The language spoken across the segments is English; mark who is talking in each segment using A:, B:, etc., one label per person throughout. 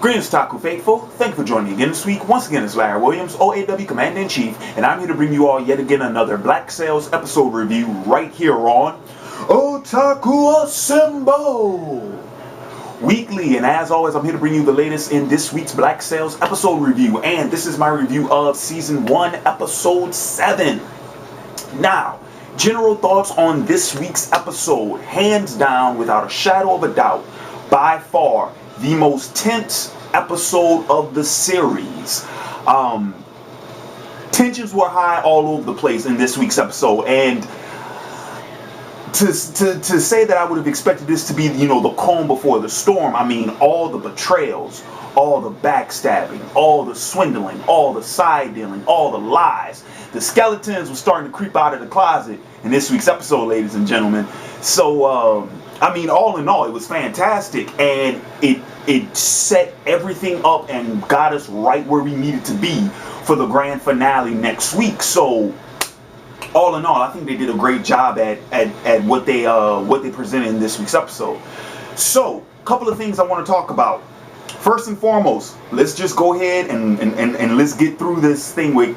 A: Greetings, Taku Faithful. Thank you for joining me again this week. Once again, it's Larry Williams, OAW Commander-in-Chief, and I'm here to bring you all yet again another Black Sails episode review right here on Otaku Assemble Weekly. And as always, I'm here to bring you the latest in this week's Black Sails episode review. And this is my review of Season 1, Episode 7. Now, general thoughts on this week's episode. Hands down, without a shadow of a doubt, by far, the most tense episode of the series. Tensions were high all over the place in this week's episode, and to say that I would have expected this to be, the calm before the storm, I mean, all the betrayals, all the backstabbing, all the swindling, all the side dealing, all the lies. The skeletons were starting to creep out of the closet in this week's episode, ladies and gentlemen. So, I mean, all in all, it was fantastic, and it set everything up and got us right where we needed to be for the grand finale next week. So, all in all, I think they did a great job at what they presented in this week's episode. So, a couple of things I want to talk about. First and foremost, let's just go ahead and let's get through this thing with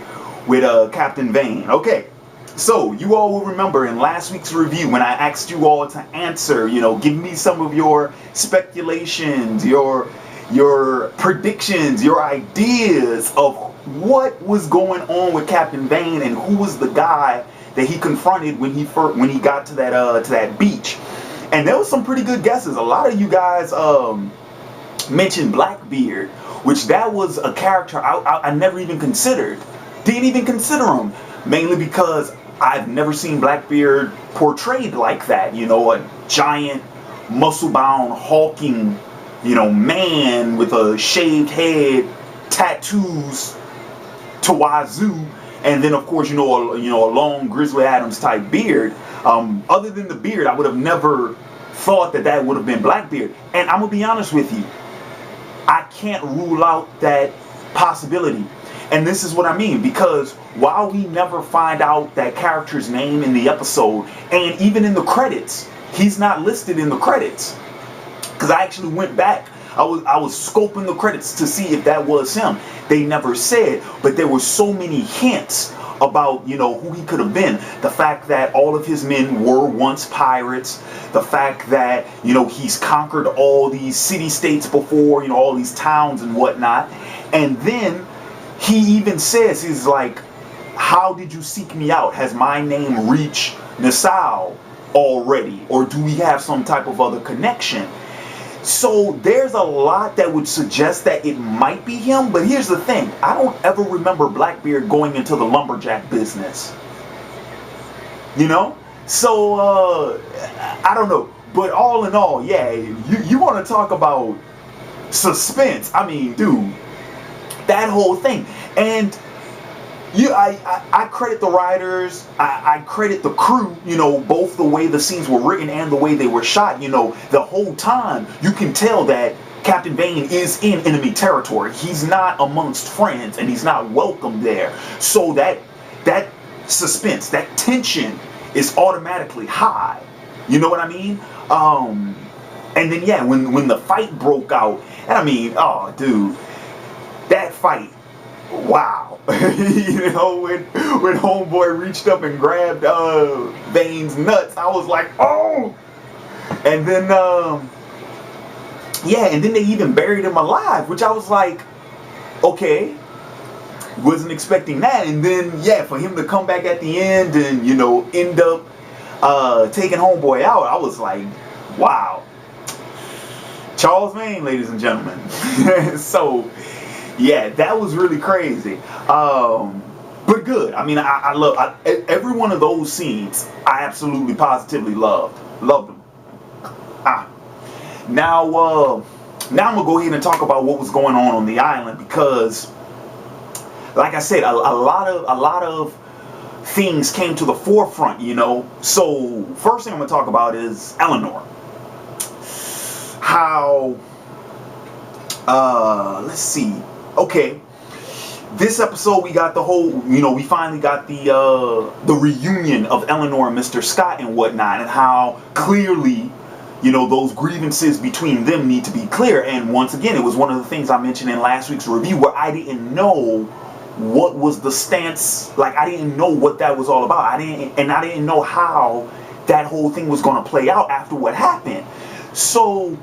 A: Captain Vane. Okay. So, you all will remember in last week's review when I asked you all to answer, give me some of your speculations, your predictions, your ideas of what was going on with Captain Vane and who was the guy that he confronted when he got to that beach. And there was some pretty good guesses. A lot of you guys mentioned Blackbeard, which that was a character I never even considered. Didn't even consider him, mainly because I've never seen Blackbeard portrayed like that, a giant, muscle-bound, hulking, man with a shaved head, tattoos to wazoo, and then of course, a long Grizzly Adams type beard. Other than the beard, I would have never thought that would have been Blackbeard. And I'm gonna be honest with you, I can't rule out that possibility. And this is what I mean, because while we never find out that character's name in the episode, and even in the credits, he's not listed in the credits. Because I actually went back, I was scoping the credits to see if that was him. They never said, but there were so many hints about, who he could have been. The fact that all of his men were once pirates. The fact that, he's conquered all these city-states before, all these towns and whatnot. And then he even says, he's like, how did you seek me out? Has my name reached Nassau already? Or do we have some type of other connection? So there's a lot that would suggest that it might be him. But here's the thing. I don't ever remember Blackbeard going into the lumberjack business. So, I don't know. But all in all, yeah, you want to talk about suspense. I mean, dude, that whole thing. And I credit the writers, I credit the crew, both the way the scenes were written and the way they were shot. The whole time you can tell that Captain Vane is in enemy territory. He's not amongst friends and he's not welcome there. So that suspense, that tension is automatically high. You know what I mean? And then yeah, when the fight broke out, and I mean, oh dude, that fight, wow. when homeboy reached up and grabbed Vane's nuts, I was like, oh. And then and then they even buried him alive, which I was like, okay, wasn't expecting that. And then for him to come back at the end and end up taking homeboy out, I was like, wow. Charles Vane, ladies and gentlemen. So yeah, that was really crazy. But good. I mean, I love every one of those scenes. I absolutely positively loved them. Now I'm gonna go ahead and talk about what was going on the island, because like I said, a lot of things came to the forefront, So first thing I'm gonna talk about is Eleanor. How let's see. Okay, this episode we got the whole, we finally got the reunion of Eleanor and Mr. Scott and whatnot, and how clearly, those grievances between them need to be clear. And once again, it was one of the things I mentioned in last week's review where I didn't know what was the stance. Like, I didn't know what that was all about. I didn't know how that whole thing was going to play out after what happened. So,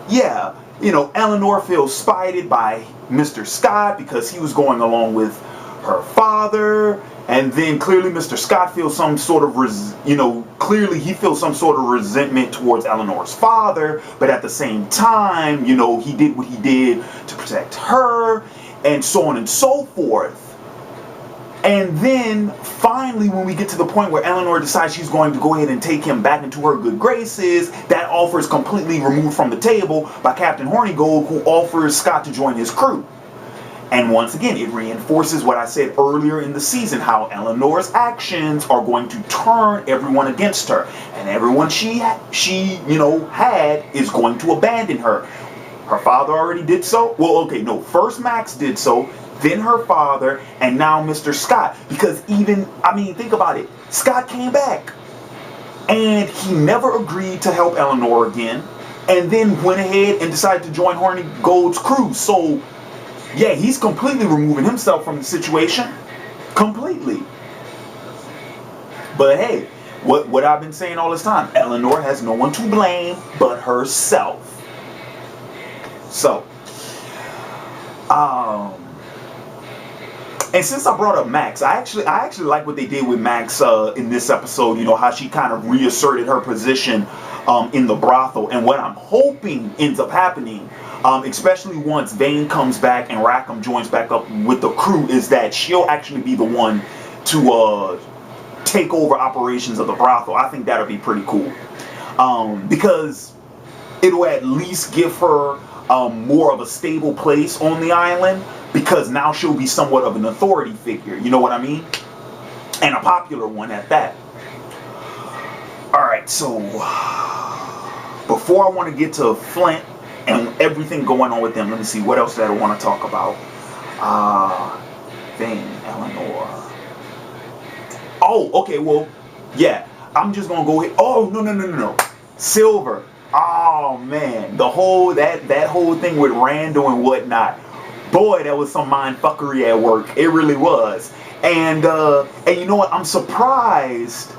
A: yeah, Eleanor feels spited by Mr. Scott because he was going along with her father. And then clearly Mr. Scott feels some sort of, clearly he feels some sort of resentment towards Eleanor's father. But at the same time, he did what he did to protect her, and so on and so forth. And then finally, when we get to the point where Eleanor decides she's going to go ahead and take him back into her good graces, that offer is completely removed from the table by Captain Hornigold, who offers Scott to join his crew. And once again, it reinforces what I said earlier in the season, how Eleanor's actions are going to turn everyone against her. And everyone she had is going to abandon her. Her father already did so. Well, okay, no, first Max did so, then her father, and now Mr. Scott. Because think about it. Scott came back, and he never agreed to help Eleanor again, and then went ahead and decided to join Hornigold's crew. So, yeah, he's completely removing himself from the situation. Completely. But hey, what I've been saying all this time, Eleanor has no one to blame but herself. So, and since I brought up Max, I actually like what they did with Max in this episode. How she kind of reasserted her position in the brothel. And what I'm hoping ends up happening, especially once Vane comes back and Rackham joins back up with the crew, is that she'll actually be the one to take over operations of the brothel. I think that'll be pretty cool, because it'll at least give her more of a stable place on the island, because now she'll be somewhat of an authority figure, you know what I mean? And a popular one at that. Alright, so before I want to get to Flint and everything going on with them, let me see what else that I want to talk about. Vane, Eleanor. Oh, okay, well, yeah, I'm just gonna go ahead. Oh, no. Silver. Oh man, the whole that whole thing with Randall and whatnot. Boy, that was some mind fuckery at work. It really was. And you know what? I'm surprised.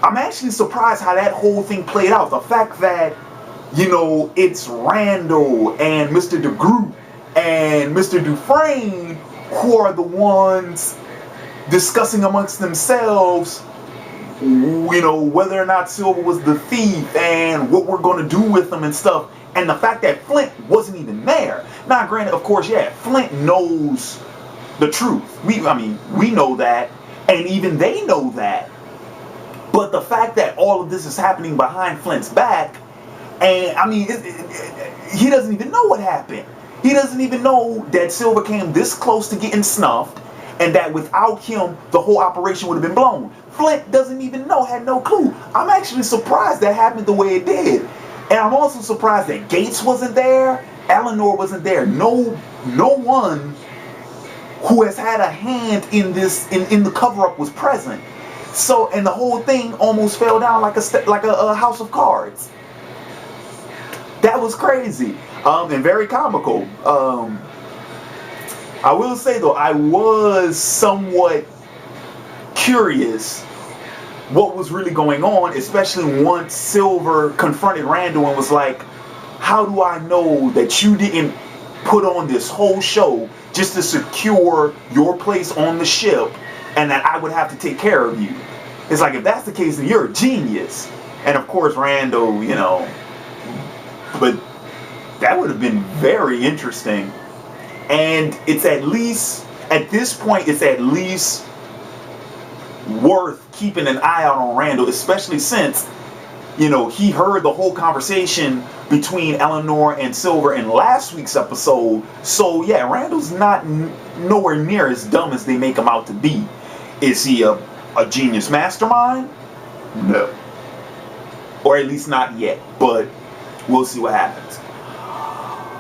A: I'm actually surprised how that whole thing played out. The fact that, it's Randall and Mr. DeGroot and Mr. Dufresne who are the ones discussing amongst themselves, whether or not Silver was the thief and what we're going to do with him and stuff. And the fact that Flint wasn't even there. Now, granted, of course, yeah, Flint knows the truth. We know that, and even they know that. But the fact that all of this is happening behind Flint's back, and he doesn't even know what happened. He doesn't even know that Silver came this close to getting snuffed, and that without him, the whole operation would have been blown. Flint doesn't even know, had no clue. I'm actually surprised that happened the way it did. And I'm also surprised that Gates wasn't there, Eleanor wasn't there. No one who has had a hand in this, in the cover-up, was present. So, and the whole thing almost fell down like a house of cards. That was crazy, and very comical. I will say though, I was somewhat curious what was really going on, especially once Silver confronted Randall and was like, how do I know that you didn't put on this whole show just to secure your place on the ship and that I would have to take care of you? It's like, if that's the case, then you're a genius. And of course, Randall, but that would have been very interesting. And it's at least, at this point, it's at least worth keeping an eye out on Randall, especially since, he heard the whole conversation between Eleanor and Silver in last week's episode. So yeah, Randall's not nowhere near as dumb as they make him out to be. Is he a genius mastermind? No. Or at least not yet, but we'll see what happens.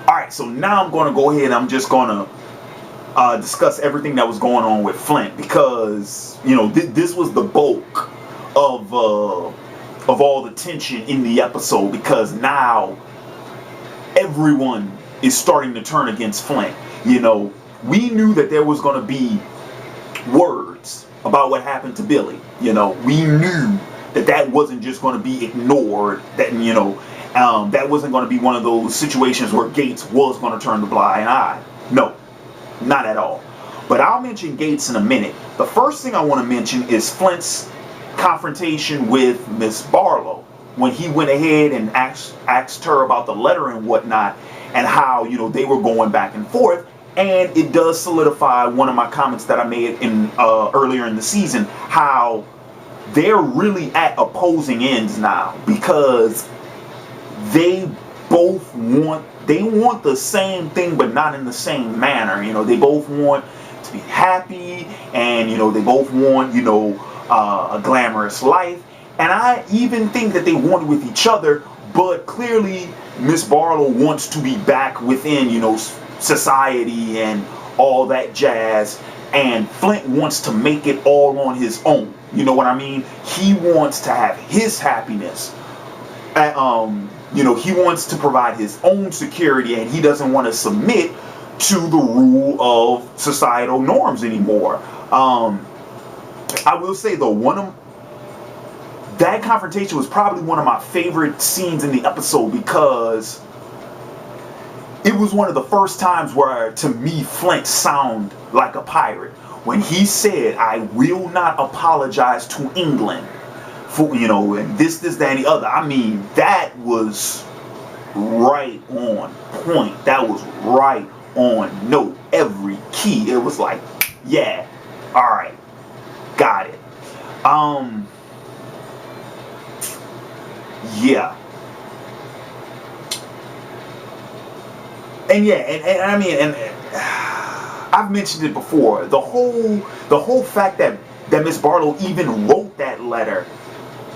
A: Alright, so now I'm going to go ahead, I'm just going to discuss everything that was going on with Flint, because this was the bulk of of all the tension in the episode, because now everyone is starting to turn against Flint. You know, we knew that there was going to be words about what happened to Billy. You know, we knew that that wasn't just going to be ignored, that, you know, that wasn't going to be one of those situations where Gates was going to turn the blind eye. No, not at all. But I'll mention Gates in a minute. The first thing I want to mention is Flint's confrontation with Miss Barlow, when he went ahead and asked her about the letter and whatnot, and how, you know, they were going back and forth. And it does solidify one of my comments that I made in earlier in the season, how they're really at opposing ends now, because they both want the same thing, but not in the same manner. You know, they both want to be happy, and, you know, they both want, you know, a glamorous life. And I even think that they want it with each other, but clearly Miss Barlow wants to be back within, you know, society and all that jazz, and Flint wants to make it all on his own. You know what I mean? He wants to have his happiness. You know, he wants to provide his own security, and he doesn't want to submit to the rule of societal norms anymore. I will say though, that confrontation was probably one of my favorite scenes in the episode, because it was one of the first times where, to me, Flint sounded like a pirate. When he said, "I will not apologize to England for, you know, and this, that, and the other." I mean, that was right on point. That was right on note. Every key. It was like, yeah, all right, got it. Yeah. And yeah, and I mean, and I've mentioned it before. The whole fact that Miss Barlow even wrote that letter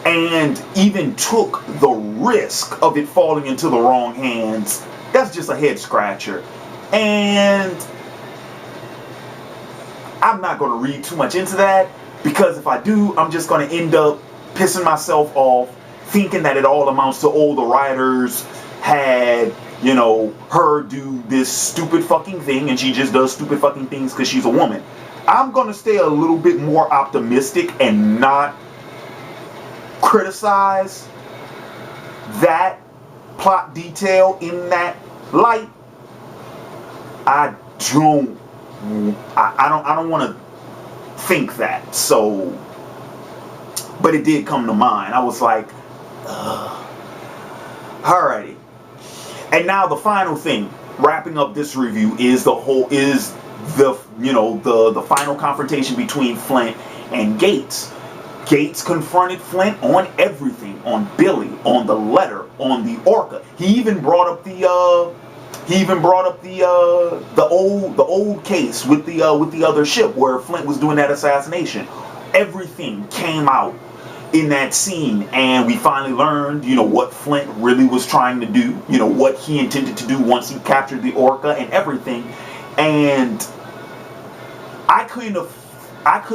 A: and even took the risk of it falling into the wrong hands, that's just a head scratcher. And I'm not going to read too much into that, because if I do, I'm just going to end up pissing myself off, thinking that it all amounts to, oh, the writers had, you know, her do this stupid fucking thing, and she just does stupid fucking things because she's a woman. I'm going to stay a little bit more optimistic and not criticize that plot detail in that light. I don't want to think that. So, but it did come to mind. I was like, alrighty. And now the final thing, wrapping up this review, is the final confrontation between Flint and Gates. Gates confronted Flint on everything, on Billy, on the letter, on the Orca. He even brought up the old case with the other ship where Flint was doing that assassination. Everything came out in that scene, and we finally learned, you know, what Flint really was trying to do, you know, what he intended to do once he captured the Orca and everything. And I could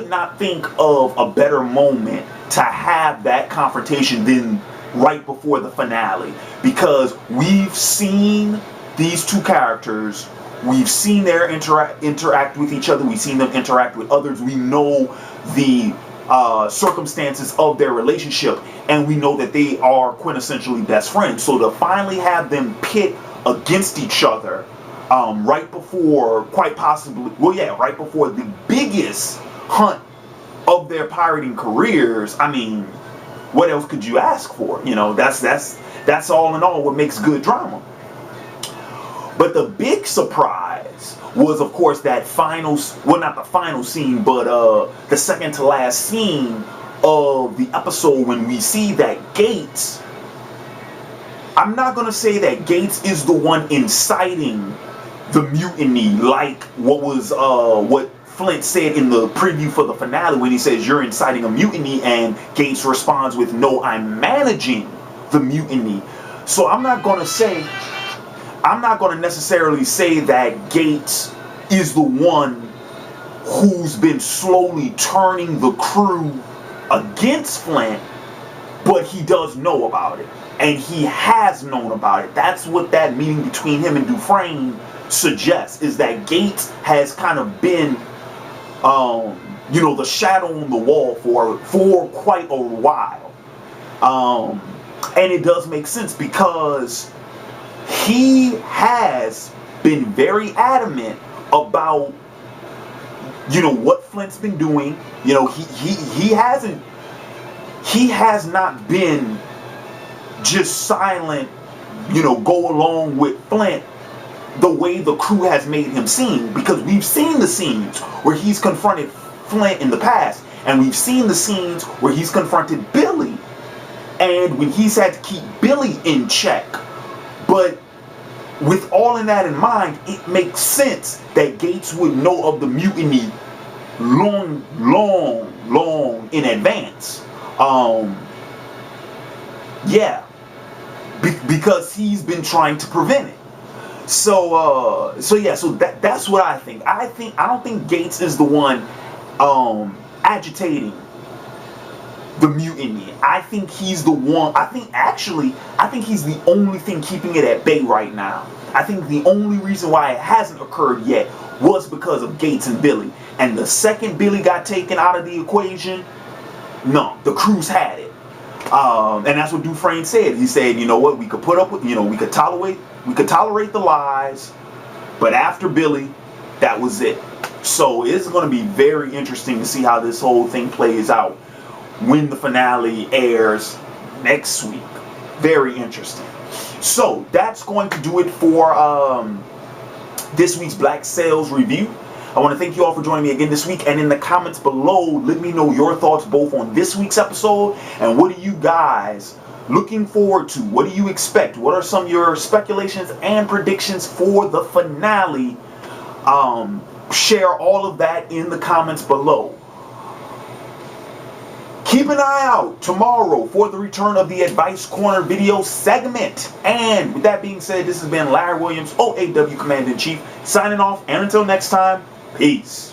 A: not think of a better moment to have that confrontation than right before the finale, because we've seen these two characters, we've seen their interact with each other, we've seen them interact with others, we know the circumstances of their relationship, and we know that they are quintessentially best friends. So to finally have them pit against each other right before, quite possibly, right before the biggest hunt of their pirating careers, I mean, what else could you ask for? You know, that's all in all what makes good drama. But the big surprise was, of course, that final, well, not the final scene, but the second to last scene of the episode, when we see that Gates, I'm not going to say that Gates is the one inciting the mutiny, like what Flint said in the preview for the finale, when he says, "You're inciting a mutiny," and Gates responds with, "No, I'm managing the mutiny." So I'm not going to necessarily say that Gates is the one who's been slowly turning the crew against Flint, but he does know about it, and he has known about it. That's what that meeting between him and Dufresne suggests, is that Gates has kind of been, you know, the shadow on the wall for quite a while. And it does make sense, because he has been very adamant about, you know, what Flint's been doing. You know, he has not been just silent, you know, go along with Flint the way the crew has made him seem, because we've seen the scenes where he's confronted Flint in the past, and we've seen the scenes where he's confronted Billy, and when he's had to keep Billy in check. But with all of that in mind, it makes sense that Gates would know of the mutiny long in advance. Yeah, because he's been trying to prevent it. So that's what I think. I don't think Gates is the one agitating the mutiny. I think he's the one. I think he's the only thing keeping it at bay right now. I think the only reason why it hasn't occurred yet was because of Gates and Billy. And the second Billy got taken out of the equation, no, the crew's had it. And that's what Dufresne said. He said, you know what, we could put up with, you know, we could tolerate the lies, but after Billy, that was it. So it's going to be very interesting to see how this whole thing plays out when the finale airs next week. Very interesting. So that's going to do it for this week's Black Sails review. I want to thank you all for joining me again this week, and in the comments below, let me know your thoughts both on this week's episode and what are you guys looking forward to? What do you expect? What are some of your speculations and predictions for the finale? Share all of that in the comments below. Keep an eye out tomorrow for the return of the Advice Corner video segment. And with that being said, this has been Larry Williams, OAW Commander-in-Chief, signing off. And until next time, peace.